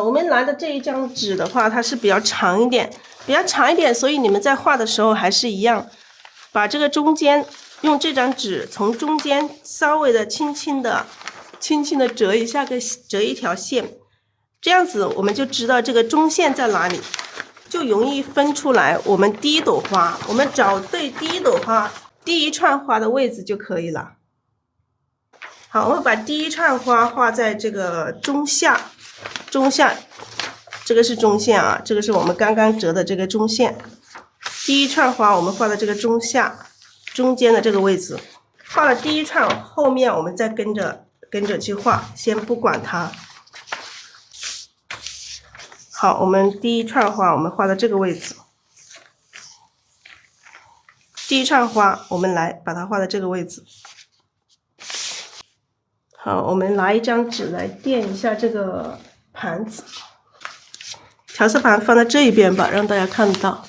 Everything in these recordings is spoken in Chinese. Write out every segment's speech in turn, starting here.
我们拿的这一张纸的话，它是比较长一点，所以你们在画的时候还是一样，把这个中间用这张纸从中间稍微的轻轻的折一下，折一条线，这样子我们就知道这个中线在哪里，就容易分出来我们第一朵花，我们找对第一朵花第一串花的位置就可以了。好，我们把第一串花画在这个中下，这个是中线啊，这个是我们刚刚折的这个中线。第一串花我们画的这个中下，中间的这个位置。画了第一串，后面我们再跟着去画，先不管它。好，我们第一串花我们画到这个位置。第一串花我们来把它画到这个位置。好，我们拿一张纸来垫一下这个盘子，调色盘放在这一边吧，让大家看得到。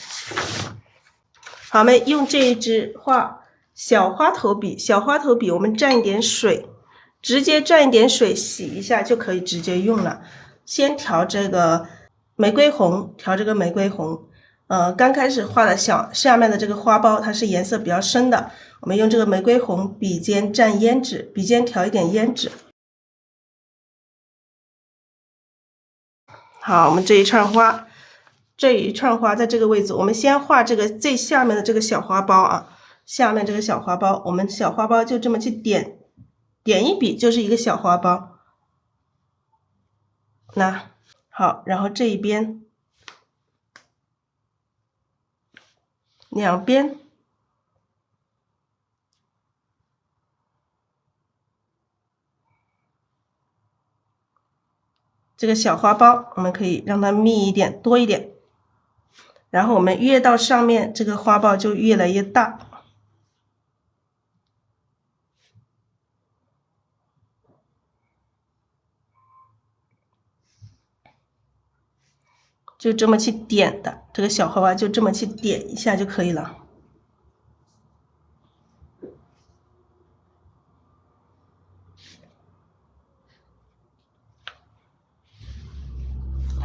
好，我们用这一支画小花头笔，我们蘸一点水，直接蘸一点水洗一下就可以直接用了。先调这个玫瑰红，刚开始画的下面的这个花苞，它是颜色比较深的，我们用这个玫瑰红笔尖蘸胭脂，笔尖调一点胭脂。好，我们这一串花在这个位置，我们先画这个最下面的这个小花苞啊，下面这个小花苞，我们小花苞就这么去点一笔就是一个小花苞。那好，然后这一边两边这个小花苞我们可以让它密一点多一点，然后我们越到上面这个花苞就越来越大，就这么去点的，这个小花苞就这么去点一下就可以了。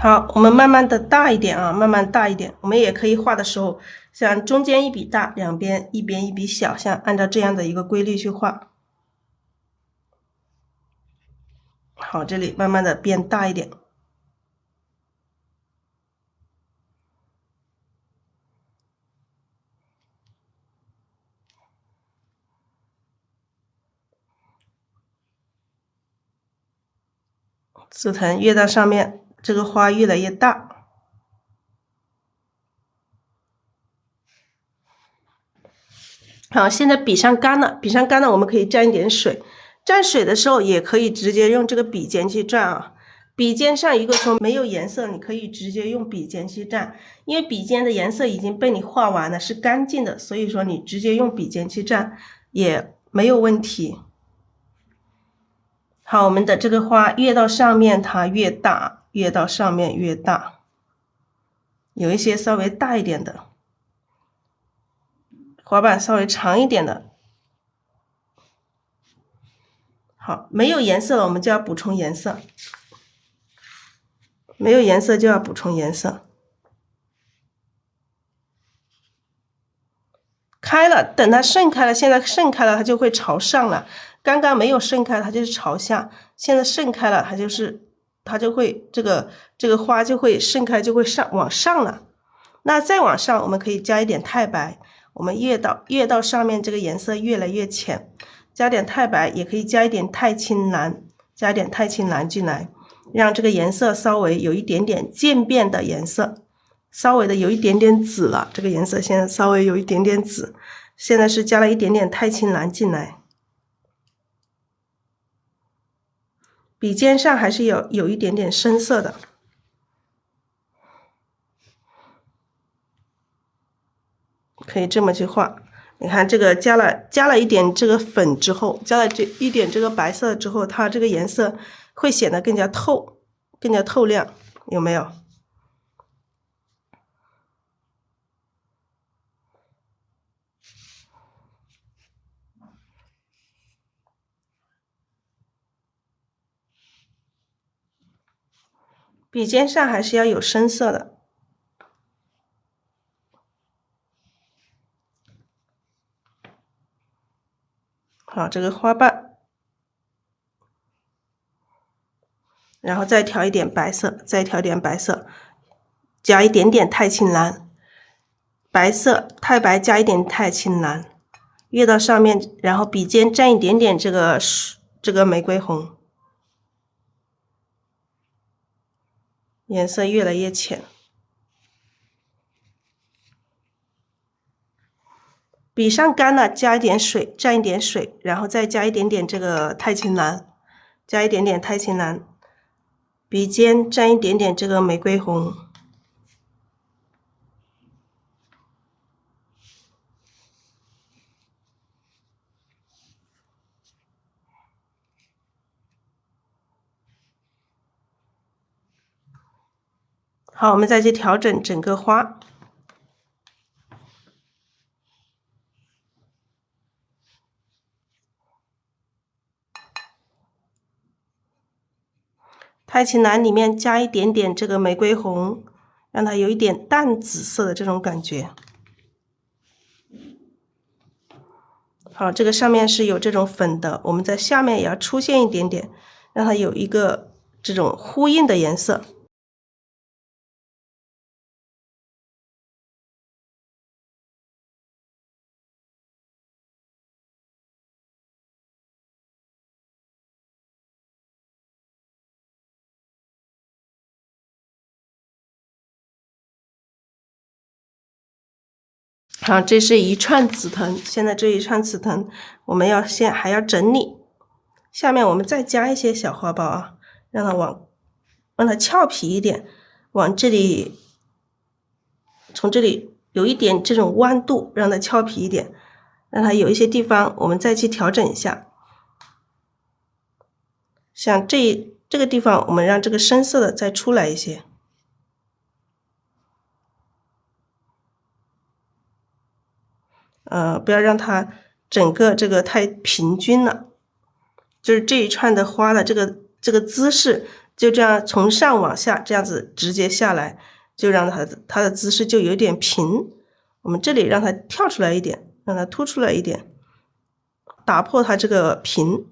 好，我们慢慢的大一点啊，慢慢大一点。我们也可以画的时候，像中间一笔大，两边一边一笔小，像按照这样的一个规律去画。好，这里慢慢的变大一点。紫藤越到上面，这个花越来越大。好，现在笔上干了，我们可以沾一点水。蘸水的时候也可以直接用这个笔尖去蘸啊。笔尖上如果说没有颜色，你可以直接用笔尖去蘸，因为笔尖的颜色已经被你画完了，是干净的，所以说你直接用笔尖去蘸也没有问题。好，我们的这个花越到上面它越大，越到上面越大，有一些稍微大一点的，花瓣稍微长一点的。好，没有颜色了，我们就要补充颜色。没有颜色就要补充颜色。开了，等它盛开了，现在盛开了，它就会朝上了。刚刚没有盛开，它就是朝下。现在盛开了，它就会这个花就会盛开，就会往上了。那再往上，我们可以加一点太白。我们越到上面，这个颜色越来越浅，加点太白，也可以加一点太青蓝，进来，让这个颜色稍微有一点点渐变的颜色。稍微的有一点点紫了，这个颜色现在稍微有一点点紫，现在是加了一点点太青蓝进来。笔尖上还是有一点点深色的，可以这么去画。你看这个加了一点这个粉之后，加了一点这个白色之后，它这个颜色会显得更加透亮，有没有？笔尖上还是要有深色的。好，这个花瓣，然后再调一点白色，再调一点白色，加一点点钛青蓝，白色太白加一点钛青蓝，越到上面，然后笔尖沾一点点这个玫瑰红，颜色越来越浅。笔上干了，加一点水，蘸一点水，然后再加一点点这个钛青蓝，加一点点钛青蓝，笔尖沾一点点这个玫瑰红。好，我们再去调整整个花。钛青蓝里面加一点点这个玫瑰红，让它有一点淡紫色的这种感觉。好，这个上面是有这种粉的，我们在下面也要出现一点点，让它有一个这种呼应的颜色。好，这是一串紫藤，现在这一串紫藤我们还要整理，下面我们再加一些小花苞啊，让它俏皮一点，往这里，从这里有一点这种弯度，让它俏皮一点，让它有一些地方我们再去调整一下。像这个地方，我们让这个深色的再出来一些。不要让它整个这个太平均了，就是这一串的花的这个姿势，就这样从上往下这样子直接下来，就让它的姿势就有点平。我们这里让它跳出来一点，让它凸出来一点，打破它这个平。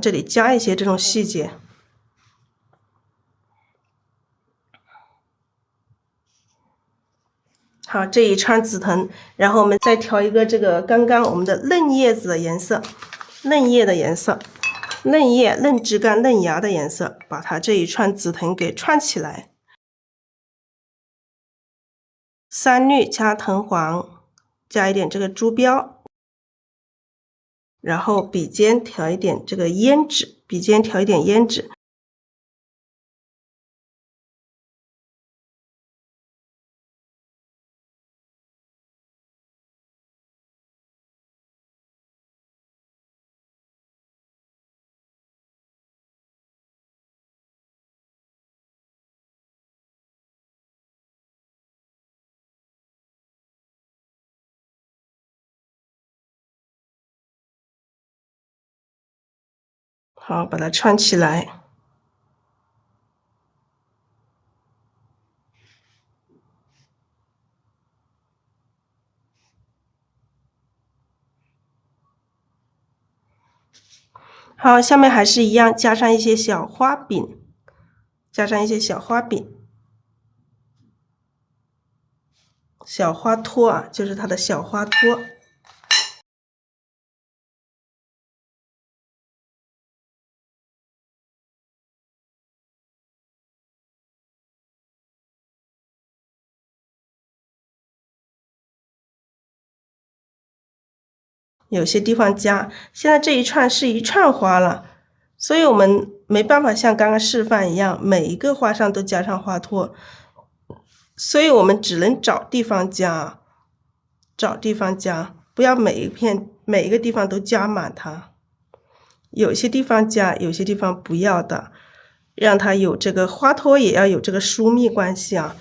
这里加一些这种细节。好，这一串紫藤，然后我们再调一个这个刚刚我们的嫩叶子的颜色，嫩叶的颜色，嫩叶、嫩枝干、嫩芽的颜色，把它这一串紫藤给串起来。三绿加藤黄，加一点这个珠标，然后笔尖调一点这个胭脂，笔尖调一点胭脂。好，把它串起来。好，下面还是一样，加上一些小花柄，小花托啊，就是它的小花托。有些地方加，现在这一串是一串花了，所以我们没办法像刚刚示范一样，每一个花上都加上花托，所以我们只能找地方加，不要每一个地方都加满它，有些地方加，有些地方不要的，让它有这个花托也要有这个疏密关系啊，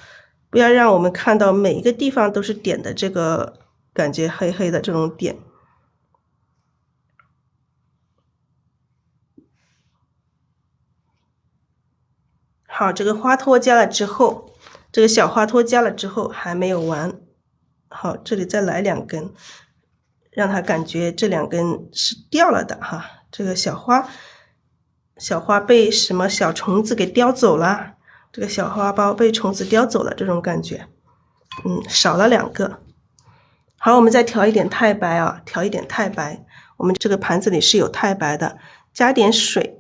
不要让我们看到每一个地方都是点的这个感觉黑黑的这种点。好，这个花托加了之后，这个小花托加了之后还没有完。好，这里再来2根，让它感觉这2根是掉了的哈。这个小花被什么小虫子给叼走了，这个小花苞被虫子叼走了，这种感觉。少了2个。好，我们再调一点太白啊，调一点太白。我们这个盘子里是有太白的，加点水，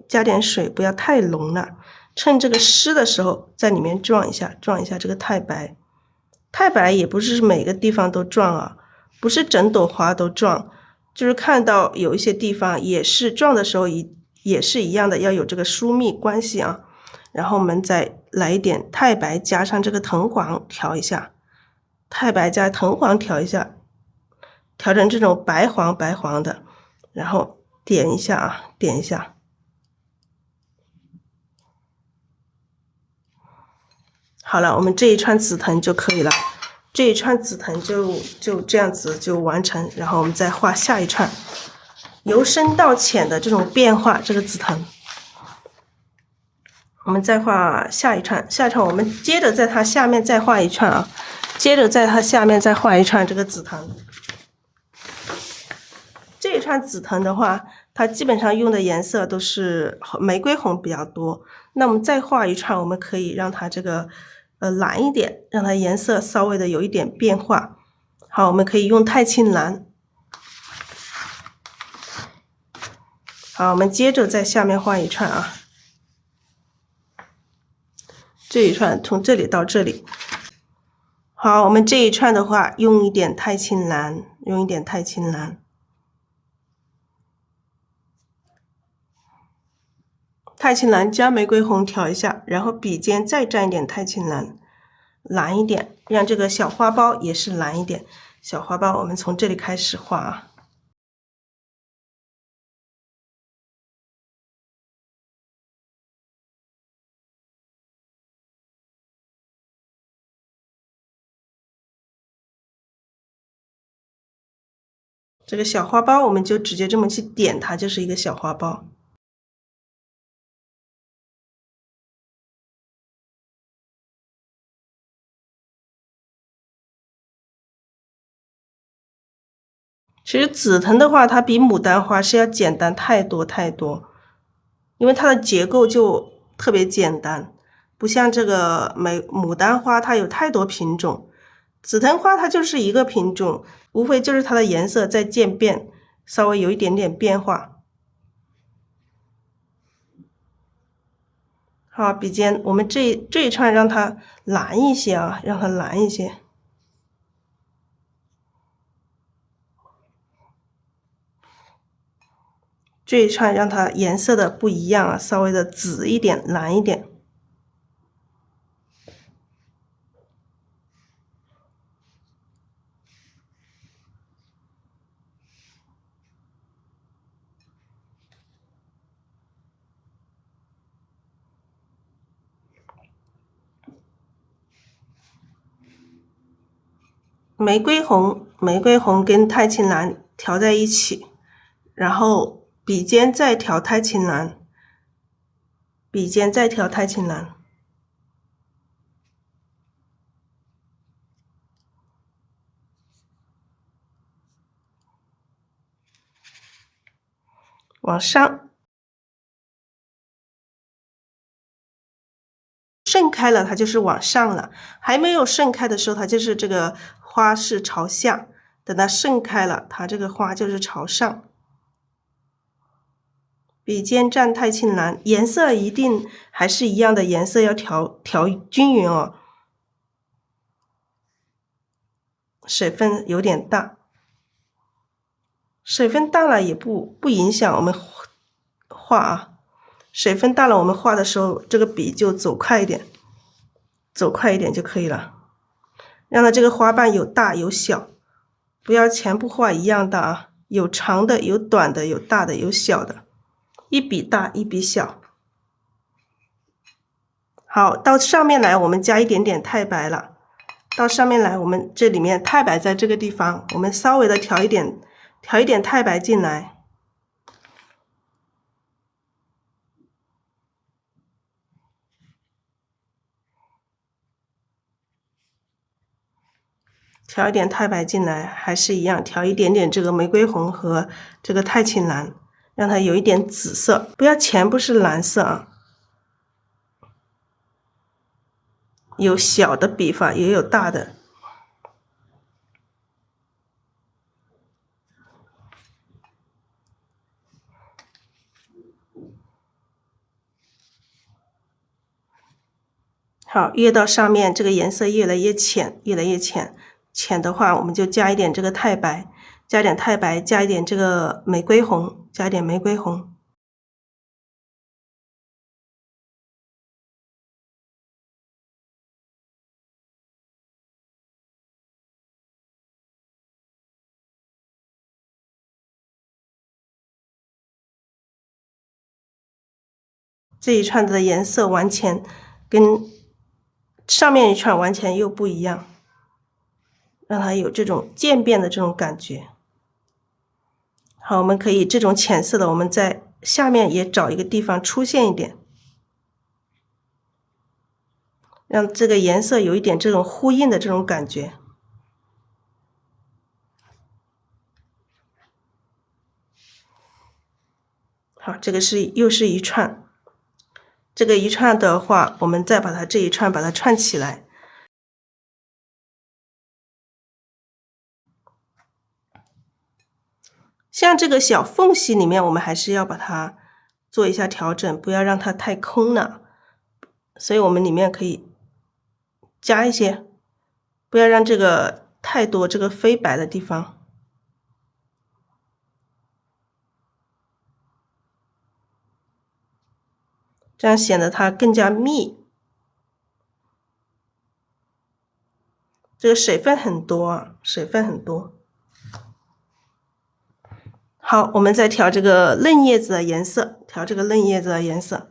不要太浓了。趁这个湿的时候，在里面撞一下这个太白。太白也不是每个地方都撞啊，不是整朵花都撞，就是看到有一些地方也是撞的时候也是一样的，要有这个疏密关系啊。然后我们再来一点太白，加上这个藤黄调一下，太白加藤黄调一下。调成这种白黄的，然后点一下啊，点一下。好了，我们这一串紫藤就可以了，这一串紫藤就这样子就完成。然后我们再画下一串，由深到浅的这种变化，这个紫藤。我们再画下一串，我们接着在它下面再画一串啊，接着在它下面再画一串这个紫藤。这一串紫藤的话，它基本上用的颜色都是玫瑰红比较多。那我们再画一串，我们可以让它这个蓝一点，让它颜色稍微的有一点变化。好，我们可以用太青蓝。好，我们接着在下面画一串啊，这一串从这里到这里。好，我们这一串的话，用一点太青蓝，太青蓝加玫瑰红调一下，然后笔尖再蘸一点太青蓝，蓝一点，让这个小花苞也是蓝一点。小花苞我们从这里开始画啊。这个小花苞我们就直接这么去点它，就是一个小花苞。其实紫藤的话，它比牡丹花是要简单太多，因为它的结构就特别简单，不像这个牡丹花它有太多品种，紫藤花它就是一个品种，无非就是它的颜色在渐变，稍微有一点点变化。好，笔尖我们这一串让它蓝一些啊，让它蓝一些。这一串让它颜色的不一样啊，稍微的紫一点，蓝一点。玫瑰红跟太青蓝调在一起，然后笔尖再调太青蓝，往上。盛开了它就是往上了，还没有盛开的时候它就是这个花是朝下，等它盛开了它这个花就是朝上。笔尖蘸太青蓝，颜色一定还是一样的颜色，要调均匀哦。水分有点大，水分大了也不影响我们画啊。水分大了，我们画的时候这个笔就走快一点就可以了。让它这个花瓣有大有小，不要全部画一样的啊，有长的，有短的，有大的，有小的，一笔大一笔小。好，到上面来我们加一点点太白了。到上面来，我们这里面太白在这个地方，我们稍微的调一点太白进来。调一点太白进来，还是一样，调一点点这个玫瑰红和这个太青蓝，让它有一点紫色，不要全部是蓝色啊。有小的笔法，也有大的。好，越到上面这个颜色越来越浅，越来越浅。浅的话，我们就加一点这个太白，加点太白，加一点这个玫瑰红，加一点玫瑰红。这一串的颜色完全跟上面一串完全又不一样，让它有这种渐变的这种感觉。好，我们可以这种浅色的，我们在下面也找一个地方出现一点，让这个颜色有一点这种呼应的这种感觉。好，这个又是一串，这个一串的话，我们再把它这一串把它串起来。像这个小缝隙里面，我们还是要把它做一下调整，不要让它太空了。所以我们里面可以加一些，不要让这个太多这个飞白的地方，这样显得它更加密。这个水分很多啊，水分很多。好，我们再调这个嫩叶子的颜色，调这个嫩叶子的颜色。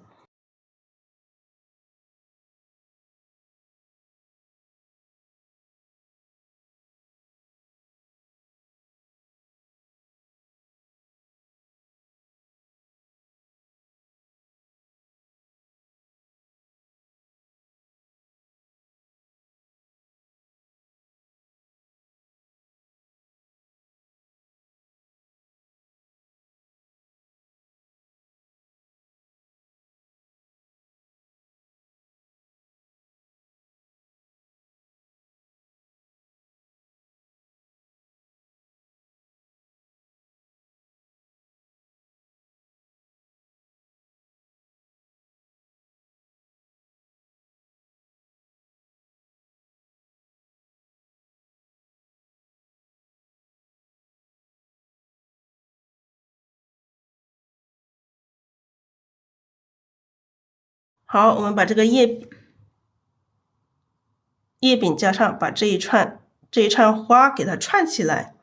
好，我们把这个叶柄加上，把这一串花给它串起来。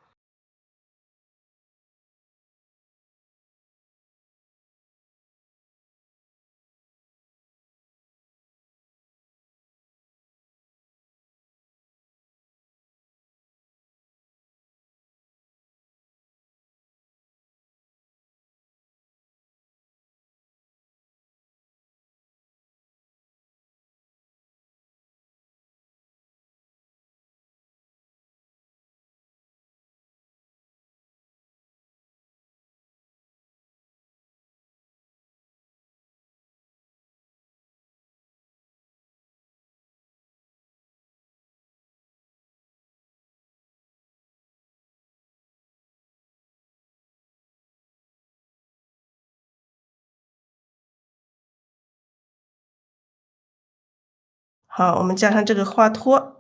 好，我们加上这个花托。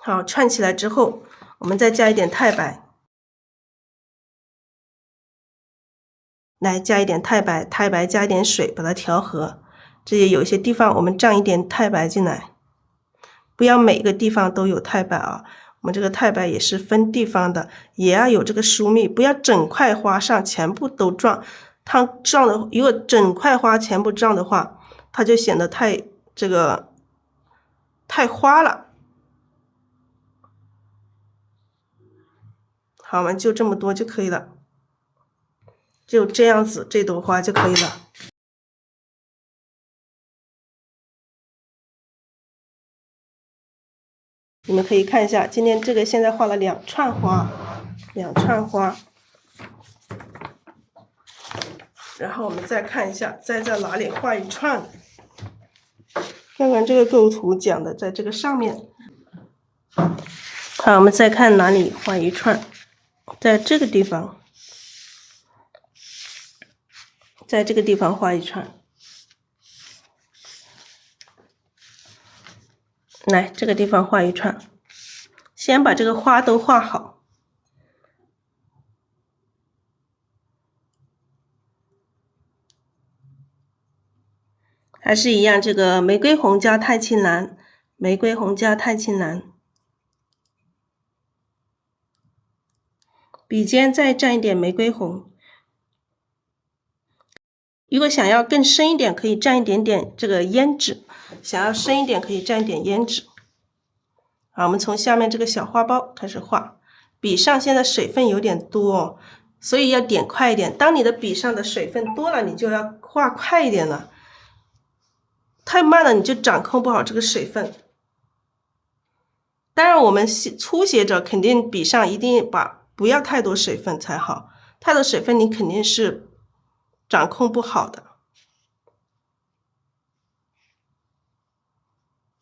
好，串起来之后，我们再加一点太白，来加一点太白，太白加一点水，把它调和。这里有一些地方我们蘸一点太白进来，不要每个地方都有太白啊。我们这个太白也是分地方的，也要有这个疏密，不要整块花上全部都撞。它撞的，如果整块花全部撞的话，它就显得太花了。好，我们就这么多就可以了，就这样子，这朵花就可以了。你们可以看一下，今天这个现在画了2串花，然后我们再看一下，再在哪里画一串，看看这个构图讲的在这个上面。好，我们再看哪里画一串，在这个地方，在这个地方画一串。来，这个地方画一串，先把这个花都画好。还是一样，这个玫瑰红加太青蓝，玫瑰红加太青蓝。笔尖再蘸一点玫瑰红。如果想要更深一点，可以蘸一点点这个胭脂；想要深一点，可以蘸一点胭脂。好，我们从下面这个小花苞开始画。笔上现在水分有点多，所以要点快一点。当你的笔上的水分多了，你就要画快一点了。太慢了，你就掌控不好这个水分。当然，我们初学者肯定笔上一定不要太多水分才好，太多水分你肯定是掌控不好的。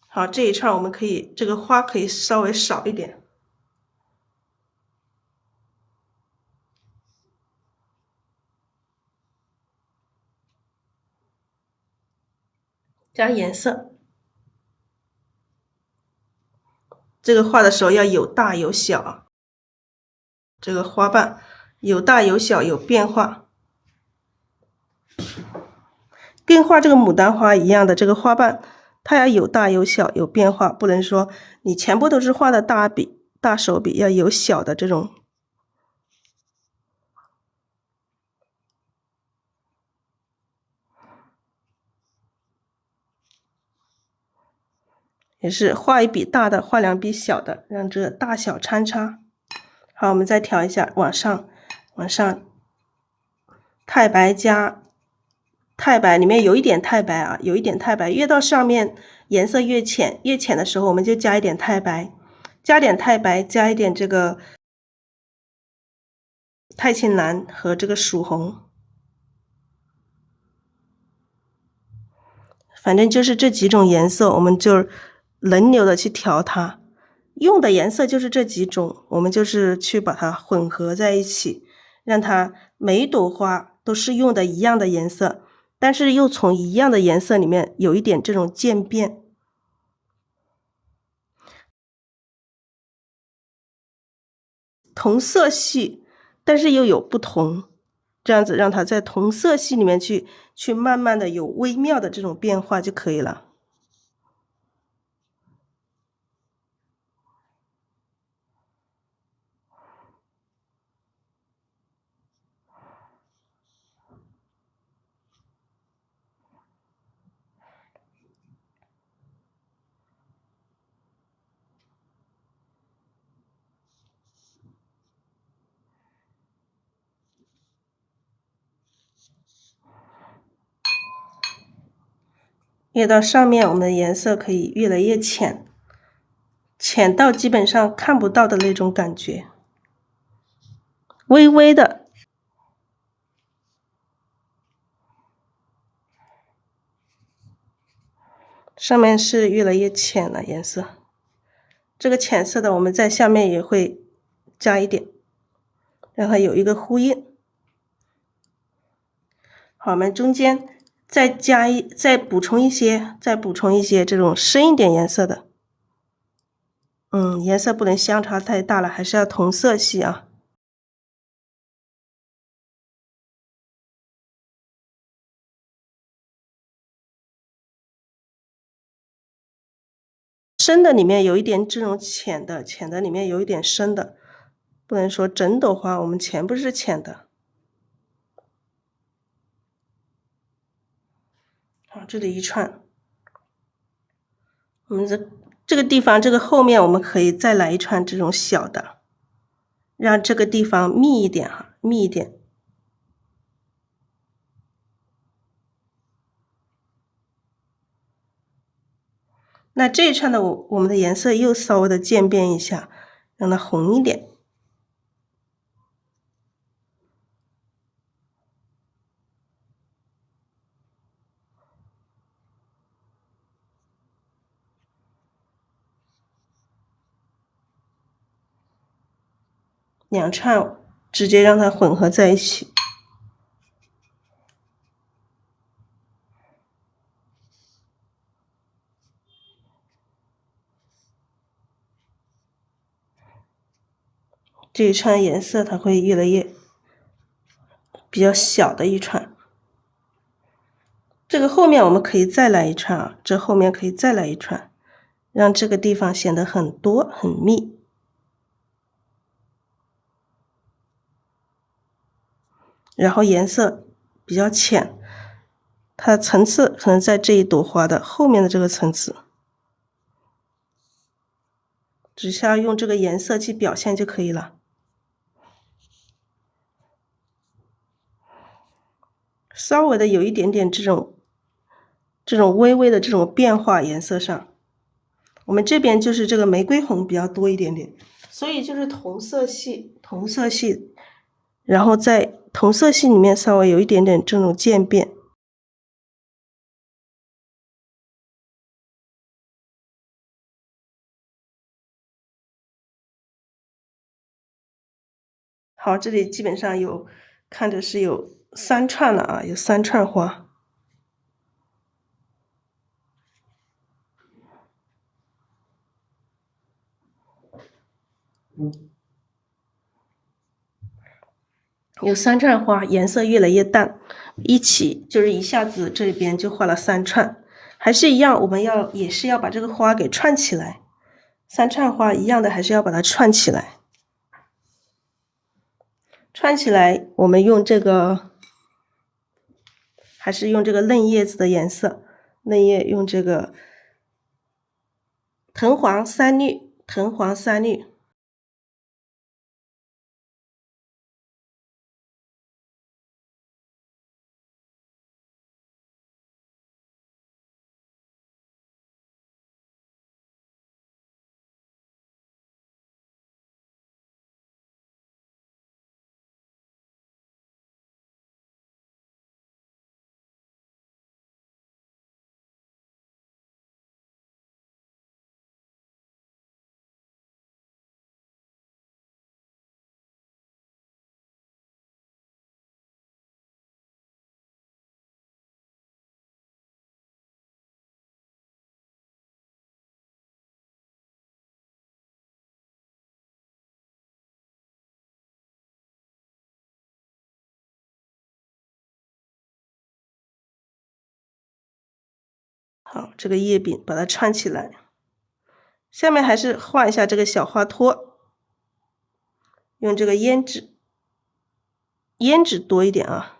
好，这一串我们可以，这个花可以稍微少一点。加颜色，这个画的时候要有大有小，这个花瓣有大有小，有变化。跟画这个牡丹花一样的，这个花瓣它要有大有小，有变化，不能说你全部都是画的大笔、大手笔，要有小的这种。也是画一笔大的，画2笔小的，让这大小参差。好，我们再调一下，往上，太白加太白，里面有一点太白啊，有一点太白，越到上面颜色越浅，越浅的时候我们就加一点太白，加点太白，加一点这个太青蓝和这个曙红，反正就是这几种颜色，我们就轮流的去调它。用的颜色就是这几种，我们就是去把它混合在一起，让它每一朵花都是用的一样的颜色，但是又从一样的颜色里面有一点这种渐变。同色系，但是又有不同，这样子让它在同色系里面去慢慢的有微妙的这种变化就可以了。越到上面，我们的颜色可以越来越浅，浅到基本上看不到的那种感觉，微微的。上面是越来越浅了颜色，这个浅色的我们在下面也会加一点，让它有一个呼应。好，我们中间再补充一些这种深一点颜色的。颜色不能相差太大了，还是要同色系啊。深的里面有一点这种浅的，浅的里面有一点深的，不能说整朵花我们全部是浅的。好，这里一串，我们这个地方，这个后面我们可以再来一串这种小的，让这个地方密一点哈，密一点。那这一串的我们的颜色又稍微的渐变一下，让它红一点。2串直接让它混合在一起。这一串颜色它会越来越比较小的一串。这个后面我们可以再来一串啊，这后面可以再来一串，让这个地方显得很多很密。然后颜色比较浅，它层次可能在这一朵花的后面的这个层次，只需要用这个颜色去表现就可以了。稍微的有一点点这种微微的这种变化颜色上，我们这边就是这个玫瑰红比较多一点点，所以就是同色系，然后在同色系里面稍微有一点点这种渐变。好，这里基本上看着是有3串了啊，有3串花。有3串花，颜色越来越淡，一下子这边就画了3串，还是一样，我们也是要把这个花给串起来。3串花一样的，还是要把它串起来。串起来，我们用这个，还是用这个嫩叶子的颜色，嫩叶用这个藤黄3绿，藤黄3绿。好，这个叶柄把它串起来。下面还是画一下这个小花托，用这个胭脂多一点啊。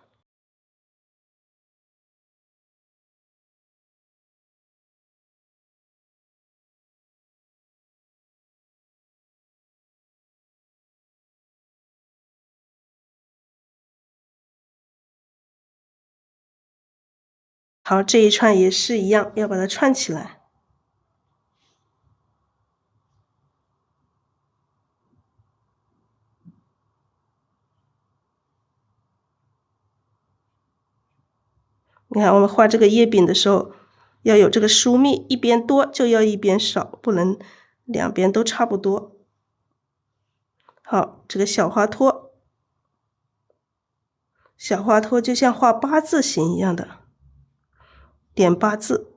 好，这一串也是一样，要把它串起来。你看，我们画这个叶柄的时候，要有这个疏密，一边多就要一边少，不能两边都差不多。好，这个小花托，就像画8字形一样的，点8字。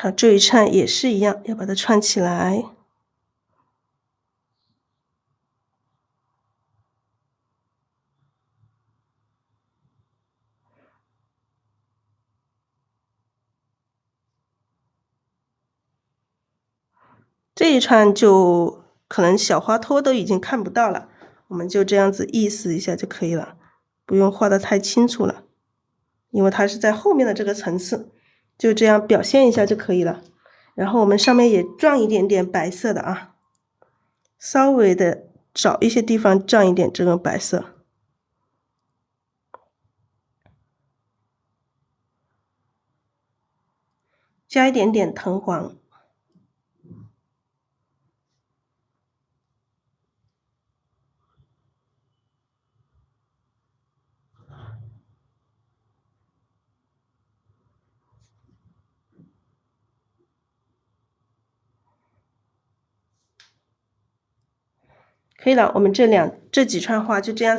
好，这一串也是一样，要把它串起来。这一串就可能小花托都已经看不到了，我们就这样子意思一下就可以了，不用画得太清楚了，因为它是在后面的这个层次，就这样表现一下就可以了。然后我们上面也撞一点点白色的啊，稍微的找一些地方撞一点这个白色，加一点点藤黄。可以了，我们这几串花就这样。